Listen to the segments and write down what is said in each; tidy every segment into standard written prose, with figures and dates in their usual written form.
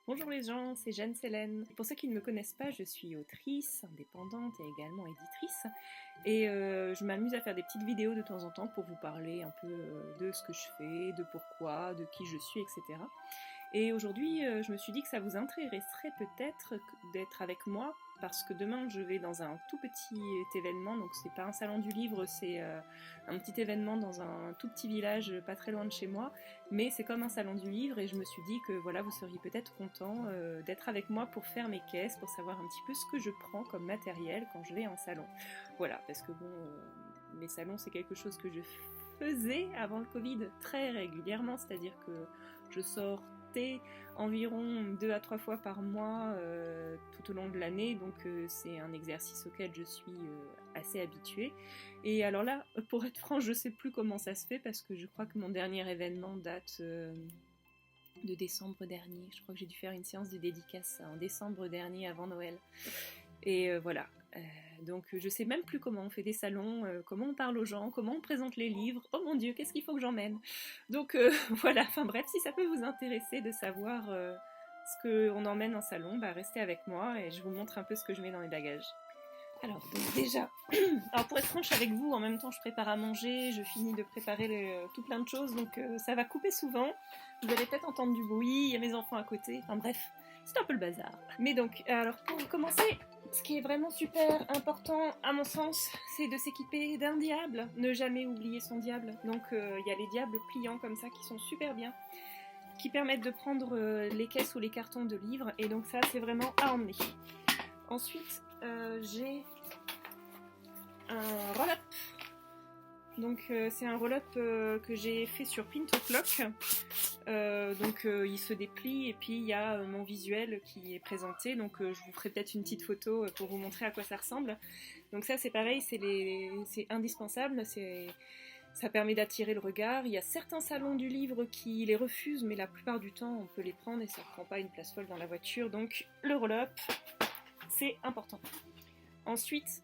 Bonjour les gens, c'est Jeanne Célène. Pour ceux qui ne me connaissent pas, je suis autrice, indépendante et également éditrice. Et je m'amuse à faire des petites vidéos de temps en temps pour vous parler un peu de ce que je fais, de pourquoi, de qui je suis, etc. Et aujourd'hui, je me suis dit que ça vous intéresserait peut-être d'être avec moi, parce que demain je vais dans un tout petit événement, donc c'est pas un salon du livre, c'est un petit événement dans un tout petit village pas très loin de chez moi, mais c'est comme un salon du livre et je me suis dit que voilà, vous seriez peut-être content d'être avec moi pour faire mes caisses, pour savoir un petit peu ce que je prends comme matériel quand je vais en salon. Voilà, parce que bon, les salons c'est quelque chose que je faisais avant le Covid très régulièrement, c'est-à-dire que je sortais environ 2 à 3 fois par mois tout au long de l'année, donc c'est un exercice auquel je suis assez habituée. Et alors là, pour être franc, je sais plus comment ça se fait parce que je crois que mon dernier événement date de décembre dernier. Je crois que j'ai dû faire une séance de dédicace en décembre dernier avant Noël. Et voilà. Donc je sais même plus comment on fait des salons, comment on parle aux gens, comment on présente les livres. Oh mon Dieu, qu'est-ce qu'il faut que j'emmène? Donc voilà, enfin bref, si ça peut vous intéresser de savoir ce qu'on emmène en salon, bah restez avec moi et je vous montre un peu ce que je mets dans mes bagages. Alors donc déjà, alors pour être franche avec vous, en même temps je prépare à manger, je finis de préparer tout plein de choses, donc ça va couper souvent. Vous allez peut-être entendre du bruit, il y a mes enfants à côté, enfin bref, c'est un peu le bazar. Mais donc, alors pour commencer, ce qui est vraiment super important à mon sens, c'est de s'équiper d'un diable, ne jamais oublier son diable. Donc il y a les diables pliants comme ça qui sont super bien, qui permettent de prendre les caisses ou les cartons de livres, et donc ça c'est vraiment à emmener. Ensuite, j'ai un roll-up. Donc c'est un roll-up que j'ai fait sur Pintoclock. Donc il se déplie et puis il y a mon visuel qui est présenté. Donc je vous ferai peut-être une petite photo pour vous montrer à quoi ça ressemble. Donc ça c'est pareil, c'est indispensable. Ça permet d'attirer le regard. Il y a certains salons du livre qui les refusent, mais la plupart du temps on peut les prendre et ça ne prend pas une place folle dans la voiture. Donc le roll-up, c'est important. Ensuite,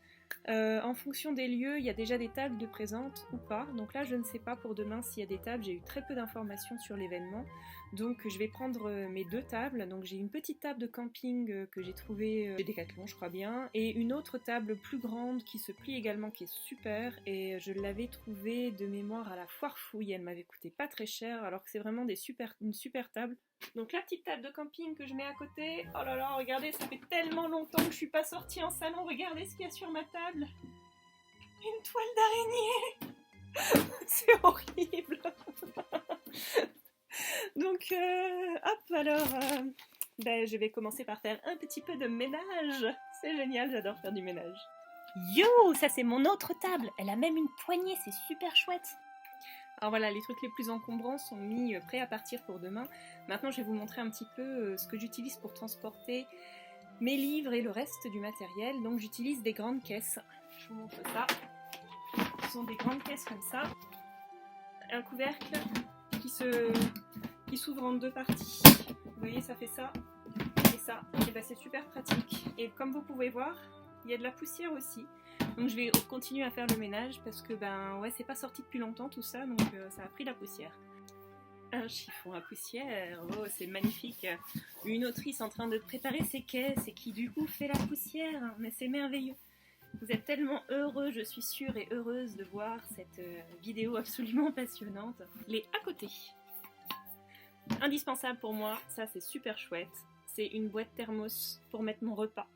en fonction des lieux, il y a déjà des tables de présente ou pas. Donc là, je ne sais pas pour demain s'il y a des tables. J'ai eu très peu d'informations sur l'événement. Donc je vais prendre mes 2 tables. Donc j'ai une petite table de camping que j'ai trouvée chez Decathlon, je crois bien. Et une autre table plus grande qui se plie également, qui est super. Et je l'avais trouvée de mémoire à la Foire Fouille. Elle m'avait coûté pas très cher, alors que c'est vraiment une super table. Donc la petite table de camping que je mets à côté, oh là là, regardez, ça fait tellement longtemps que je suis pas sortie en salon, regardez ce qu'il y a sur ma table. Une toile d'araignée. C'est horrible. Donc hop, alors je vais commencer par faire un petit peu de ménage. C'est génial, j'adore faire du ménage. Yo, ça c'est mon autre table, elle a même une poignée, c'est super chouette. Alors voilà, les trucs les plus encombrants sont mis prêts à partir pour demain. Maintenant, je vais vous montrer un petit peu ce que j'utilise pour transporter mes livres et le reste du matériel. Donc j'utilise des grandes caisses. Je vous montre ça. Ce sont des grandes caisses comme ça. Un couvercle qui s'ouvre en 2 parties. Vous voyez, ça fait ça et ça. Et ben, c'est super pratique. Et comme vous pouvez voir, il y a de la poussière aussi. Donc je vais continuer à faire le ménage parce que ben ouais, c'est pas sorti depuis longtemps tout ça, donc ça a pris la poussière. Un chiffon à poussière, oh c'est magnifique. Une autrice en train de préparer ses caisses et qui du coup fait la poussière, mais c'est merveilleux. Vous êtes tellement heureux, je suis sûre et heureuse de voir cette vidéo absolument passionnante. Les à côté. Indispensable pour moi, ça c'est super chouette. C'est une boîte thermos pour mettre mon repas.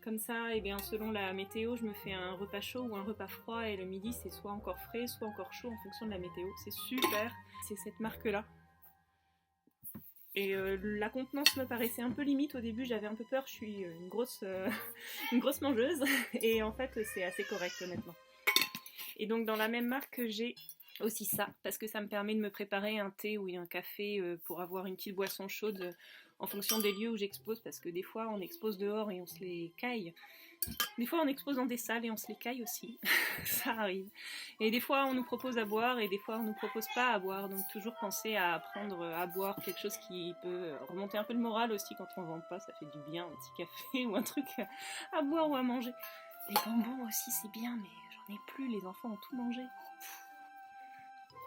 Comme ça, et bien, selon la météo, je me fais un repas chaud ou un repas froid et le midi c'est soit encore frais, soit encore chaud en fonction de la météo. C'est super, c'est cette marque-là. Et la contenance me paraissait un peu limite au début, j'avais un peu peur, je suis une grosse mangeuse et en fait c'est assez correct honnêtement. Et donc dans la même marque j'ai aussi ça, parce que ça me permet de me préparer un thé ou un café pour avoir une petite boisson chaude en fonction des lieux où j'expose, parce que des fois on expose dehors et on se les caille. Des fois on expose dans des salles et on se les caille aussi, ça arrive. Et des fois on nous propose à boire et des fois on nous propose pas à boire, donc toujours penser à prendre à boire quelque chose qui peut remonter un peu le moral aussi quand on vend pas, ça fait du bien, un petit café ou un truc à boire ou à manger. Les bonbons aussi c'est bien, mais j'en ai plus, les enfants ont tout mangé.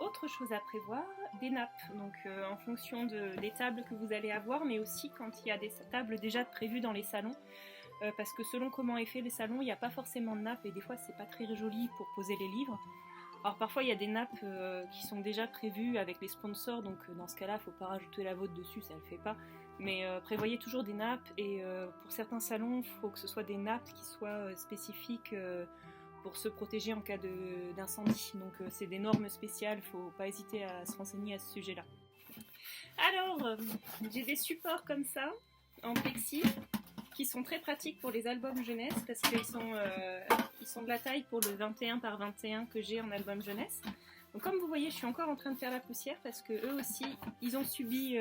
autre chose à prévoir, des nappes. Donc en fonction des tables que vous allez avoir, mais aussi quand il y a des tables déjà prévues dans les salons. Parce que selon comment est fait les salons, il n'y a pas forcément de nappes et des fois c'est pas très joli pour poser les livres. Alors parfois il y a des nappes qui sont déjà prévues avec les sponsors, donc dans ce cas-là, il ne faut pas rajouter la vôtre dessus, ça ne le fait pas. Mais prévoyez toujours des nappes et pour certains salons, il faut que ce soit des nappes qui soient spécifiques pour se protéger en cas d'incendie. Donc c'est des normes spéciales, il ne faut pas hésiter à se renseigner à ce sujet-là. Alors, j'ai des supports comme ça, en plexi, qui sont très pratiques pour les albums jeunesse parce qu'ils sont de la taille pour le 21 par 21 que j'ai en album jeunesse. Donc comme vous voyez, je suis encore en train de faire la poussière parce que eux aussi, ils ont subi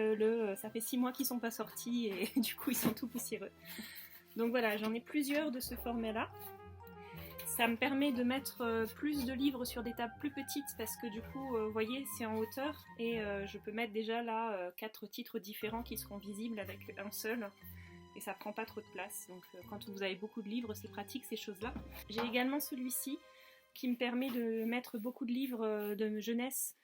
ça fait 6 mois qu'ils sont pas sortis et du coup ils sont tout poussiéreux. Donc voilà, j'en ai plusieurs de ce format-là. Ça me permet de mettre plus de livres sur des tables plus petites parce que du coup, vous voyez, c'est en hauteur et je peux mettre déjà là 4 titres différents qui seront visibles avec un seul. Et ça prend pas trop de place, donc quand vous avez beaucoup de livres, c'est pratique ces choses-là. J'ai également celui-ci qui me permet de mettre beaucoup de livres de jeunesse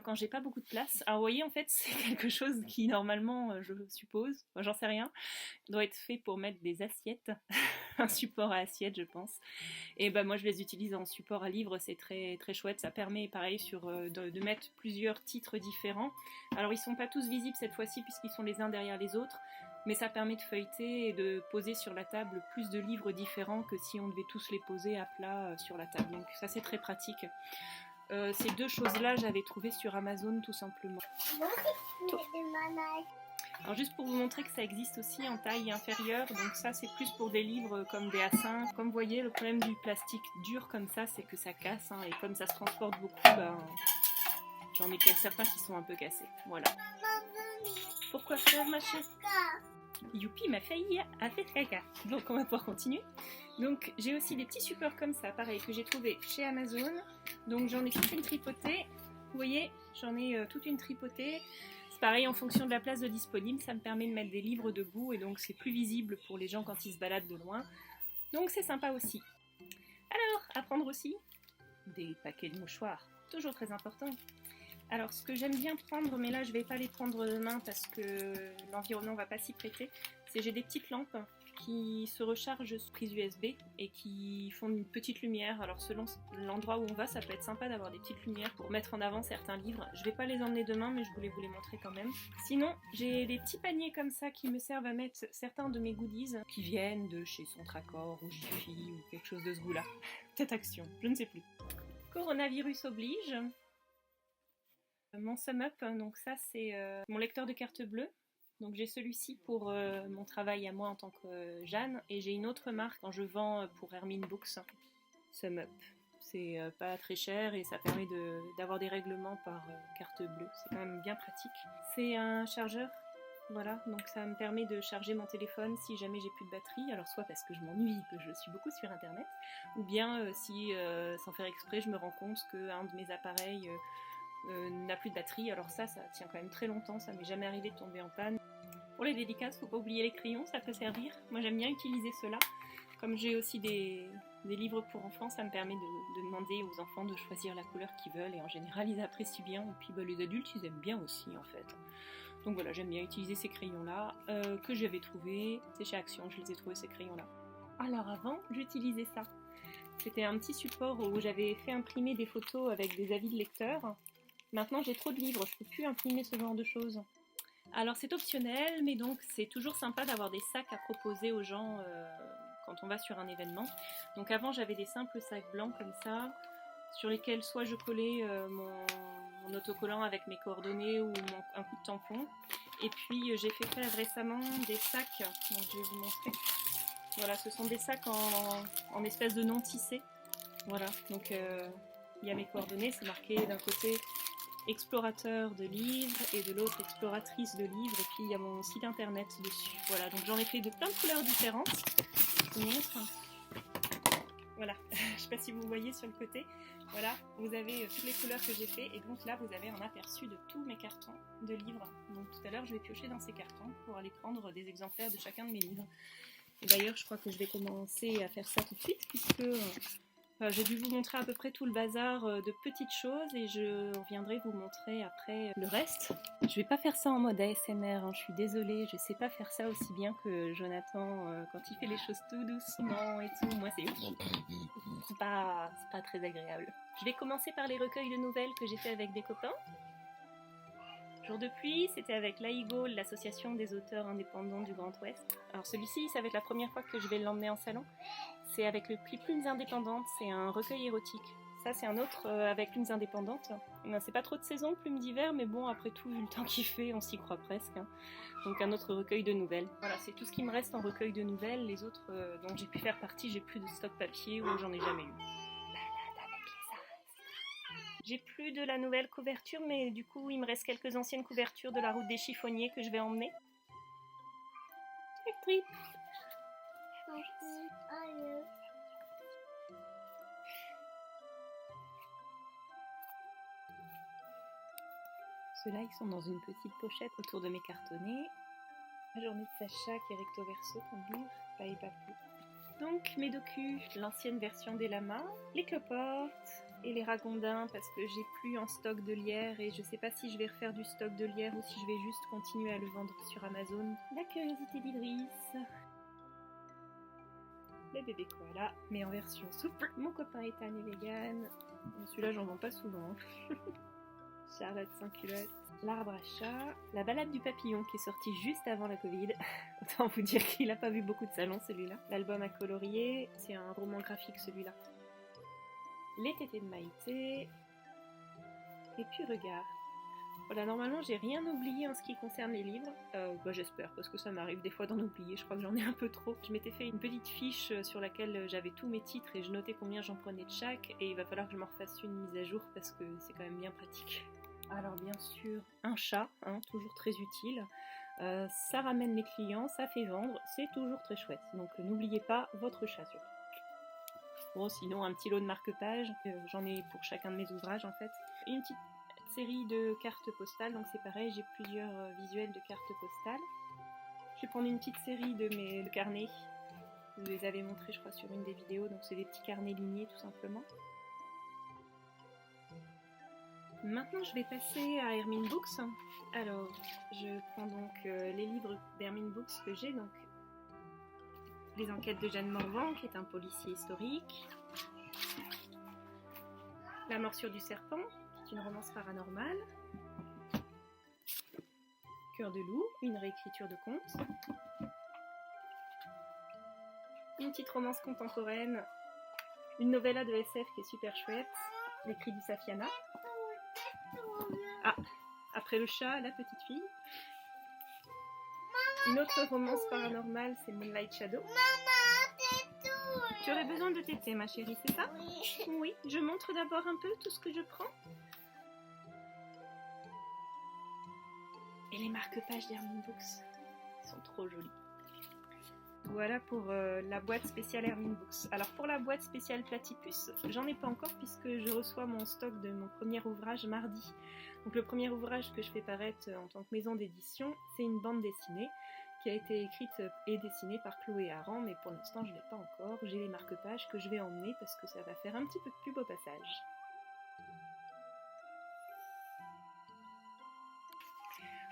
quand j'ai pas beaucoup de place. Alors vous voyez, en fait, c'est quelque chose qui normalement, je suppose, j'en sais rien, doit être fait pour mettre des assiettes, un support à assiettes, je pense. Et ben moi, je les utilise en support à livres, c'est très très chouette. Ça permet, pareil, de mettre plusieurs titres différents. Alors ils sont pas tous visibles cette fois-ci puisqu'ils sont les uns derrière les autres. Mais ça permet de feuilleter et de poser sur la table plus de livres différents que si on devait tous les poser à plat sur la table. Donc ça c'est très pratique. Ces deux choses-là, j'avais trouvé sur Amazon tout simplement. Alors juste pour vous montrer que ça existe aussi en taille inférieure, donc ça c'est plus pour des livres comme des A5. Comme vous voyez, le problème du plastique dur comme ça, c'est que ça casse, hein, et comme ça se transporte beaucoup, j'en ai certains qui sont un peu cassés. Voilà. Pourquoi faire, ma chérie ? Youpi, ma fille a fait caca. Donc on va pouvoir continuer. Donc j'ai aussi des petits supports comme ça, pareil, que j'ai trouvé chez Amazon. Donc j'en ai toute une tripotée. Vous voyez, j'en ai toute une tripotée. C'est pareil, en fonction de la place de disponible, ça me permet de mettre des livres debout et donc c'est plus visible pour les gens quand ils se baladent de loin. Donc c'est sympa aussi. Alors, à prendre aussi des paquets de mouchoirs, toujours très important. Alors ce que j'aime bien prendre, mais là je vais pas les prendre demain parce que l'environnement va pas s'y prêter, c'est j'ai des petites lampes qui se rechargent sur prise USB et qui font une petite lumière. Alors selon l'endroit où on va, ça peut être sympa d'avoir des petites lumières pour mettre en avant certains livres. Je vais pas les emmener demain, mais je voulais vous les montrer quand même. Sinon, j'ai des petits paniers comme ça qui me servent à mettre certains de mes goodies qui viennent de chez Centracor ou Jiffy ou quelque chose de ce goût-là. Peut-être Action, je ne sais plus. Coronavirus oblige. Mon sum up, donc ça c'est mon lecteur de carte bleue. Donc j'ai celui-ci pour mon travail à moi en tant que Jeanne et j'ai une autre marque quand je vends pour Hermine Books. Sum up. C'est pas très cher et ça permet d'avoir des règlements par carte bleue. C'est quand même bien pratique. C'est un chargeur, voilà, donc ça me permet de charger mon téléphone si jamais j'ai plus de batterie. Alors soit parce que je m'ennuie, que je suis beaucoup sur internet, ou bien si sans faire exprès je me rends compte qu'un de mes appareils n'a plus de batterie, alors ça tient quand même très longtemps, ça m'est jamais arrivé de tomber en panne. Pour les dédicaces, faut pas oublier les crayons, ça peut servir. Moi j'aime bien utiliser cela. Comme j'ai aussi des livres pour enfants, ça me permet de demander aux enfants de choisir la couleur qu'ils veulent et en général ils apprécient bien et puis les adultes ils aiment bien aussi en fait. Donc voilà, j'aime bien utiliser ces crayons là que j'avais trouvé, c'est chez Action, je les ai trouvés ces crayons là. Alors avant j'utilisais ça. C'était un petit support où j'avais fait imprimer des photos avec des avis de lecteurs. Maintenant j'ai trop de livres, je ne peux plus imprimer ce genre de choses. Alors c'est optionnel, mais donc c'est toujours sympa d'avoir des sacs à proposer aux gens quand on va sur un événement. Donc avant j'avais des simples sacs blancs comme ça, sur lesquels soit je collais mon autocollant avec mes coordonnées ou un coup de tampon. Et puis j'ai fait faire récemment des sacs, donc je vais vous montrer. Voilà, ce sont des sacs en espèce de non tissé. Voilà, donc il y a mes coordonnées, c'est marqué d'un côté explorateur de livres et de l'autre exploratrice de livres, et puis il y a mon site internet dessus. Voilà, donc j'en ai fait de plein de couleurs différentes. Je vous montre. Voilà, je sais pas si vous voyez sur le côté. Voilà, vous avez toutes les couleurs que j'ai fait, et donc là vous avez un aperçu de tous mes cartons de livres. Donc tout à l'heure je vais piocher dans ces cartons pour aller prendre des exemplaires de chacun de mes livres. Et d'ailleurs je crois que je vais commencer à faire ça tout de suite puisque J'ai dû vous montrer à peu près tout le bazar de petites choses et je reviendrai vous montrer après le reste. Je vais pas faire ça en mode ASMR, hein, je suis désolée, je sais pas faire ça aussi bien que Jonathan quand il fait les choses tout doucement et tout. Moi c'est pas très agréable. Je vais commencer par les recueils de nouvelles que j'ai fait avec des copains. Jour de pluie, c'était avec l'AIGO, l'association des auteurs indépendants du Grand Ouest. Alors celui-ci, ça va être la première fois que je vais l'emmener en salon. C'est avec le prix Plumes Indépendantes, c'est un recueil érotique. Ça, c'est un autre avec Plumes Indépendantes. C'est pas trop de saison, Plumes d'hiver, mais bon, après tout, vu le temps qu'il fait, on s'y croit presque. Hein. Donc un autre recueil de nouvelles. Voilà, c'est tout ce qui me reste en recueil de nouvelles. Les autres dont j'ai pu faire partie, j'ai plus de stock papier ou j'en ai jamais eu. J'ai plus de la nouvelle couverture, mais du coup, il me reste quelques anciennes couvertures de la route des chiffonniers que je vais emmener. Trip. Ceux-là, ils sont dans une petite pochette autour de mes cartonnets. La journée de Sacha qui est recto verso comme livre, pas et papou. Donc mes docus, l'ancienne version des lamas, les cloportes et les ragondins parce que j'ai plus en stock de lierre et je sais pas si je vais refaire du stock de lierre ou si je vais juste continuer à le vendre sur Amazon. La curiosité d'Idriss. Les bébés koalas, mais en version souple. Mon copain Ethan est vegan. Celui-là j'en vends pas souvent. Charlotte sans culotte. L'arbre à chat, la balade du papillon qui est sortie juste avant la Covid. Autant vous dire qu'il n'a pas vu beaucoup de salons celui-là. L'album à colorier, c'est un roman graphique celui-là. Les tétés de Maïté. Et puis regarde. Voilà, normalement j'ai rien oublié en ce qui concerne les livres. J'espère, parce que ça m'arrive des fois d'en oublier, je crois que j'en ai un peu trop. Je m'étais fait une petite fiche sur laquelle j'avais tous mes titres et je notais combien j'en prenais de chaque. Et il va falloir que je m'en refasse une mise à jour parce que c'est quand même bien pratique. Alors bien sûr, un chat, hein, toujours très utile. Ça ramène les clients, ça fait vendre, c'est toujours très chouette. Donc n'oubliez pas votre chat surtout. Bon, sinon un petit lot de marque-pages, j'en ai pour chacun de mes ouvrages en fait. Une petite série de cartes postales, donc c'est pareil, j'ai plusieurs visuels de cartes postales. Je vais prendre une petite série de mes carnets. Vous les avez montrés je crois sur une des vidéos, donc c'est des petits carnets lignés tout simplement. Maintenant, je vais passer à Hermine Books. Alors, je prends donc les livres d'Hermine Books que j'ai, donc Les enquêtes de Jeanne Morvan, qui est un policier historique. La morsure du serpent, qui est une romance paranormale. Cœur de loup, une réécriture de conte. Une petite romance contemporaine, une novella de SF qui est super chouette, Les cris du Safiana. Ah, après le chat, la petite fille. Une autre romance paranormale, c'est Moonlight Shadow. Tu aurais besoin de téter, ma chérie, c'est ça? Oui, je montre d'abord un peu tout ce que je prends. Et les marque-pages d'Hermine Books, ils sont trop jolis. Voilà pour la boîte spéciale Hermine Books. Alors pour la boîte spéciale Platypus, j'en ai pas encore puisque je reçois mon stock de mon premier ouvrage mardi. Donc le premier ouvrage que je fais paraître en tant que maison d'édition, c'est une bande dessinée qui a été écrite et dessinée par Chloé Aran, mais pour l'instant je ne l'ai pas encore. J'ai les marque-pages que je vais emmener parce que ça va faire un petit peu de pub au passage.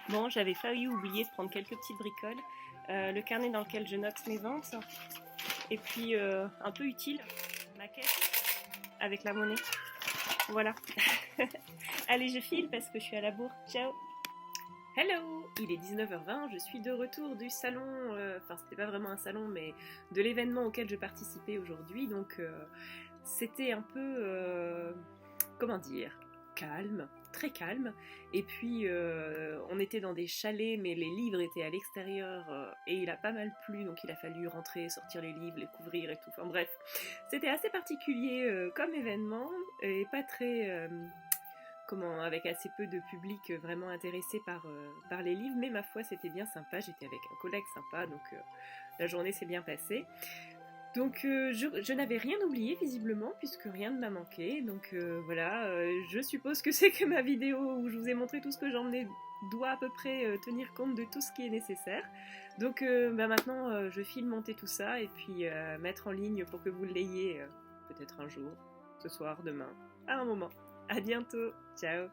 Bon, j'avais failli oublier de prendre quelques petites bricoles. Le carnet dans lequel je note mes ventes. Et puis, un peu utile, ma caisse avec la monnaie. Voilà. Allez, je file parce que je suis à la bourre. Ciao. Hello. Il est 19h20, je suis de retour du salon, enfin c'était pas vraiment un salon, mais de l'événement auquel je participais aujourd'hui. Donc, c'était un peu, comment dire, calme. Très calme, et puis on était dans des chalets mais les livres étaient à l'extérieur et il a pas mal plu donc il a fallu rentrer, sortir les livres, les couvrir et tout, enfin bref, c'était assez particulier comme événement et pas très, avec assez peu de public vraiment intéressé par les livres, mais ma foi c'était bien sympa, j'étais avec un collègue sympa donc la journée s'est bien passée. Donc je n'avais rien oublié visiblement puisque rien ne m'a manqué, donc voilà, je suppose que c'est que ma vidéo où je vous ai montré tout ce que j'emmenais doit à peu près tenir compte de tout ce qui est nécessaire. Donc maintenant je file monter tout ça et puis mettre en ligne pour que vous l'ayez peut-être un jour, ce soir, demain, à un moment. À bientôt, ciao!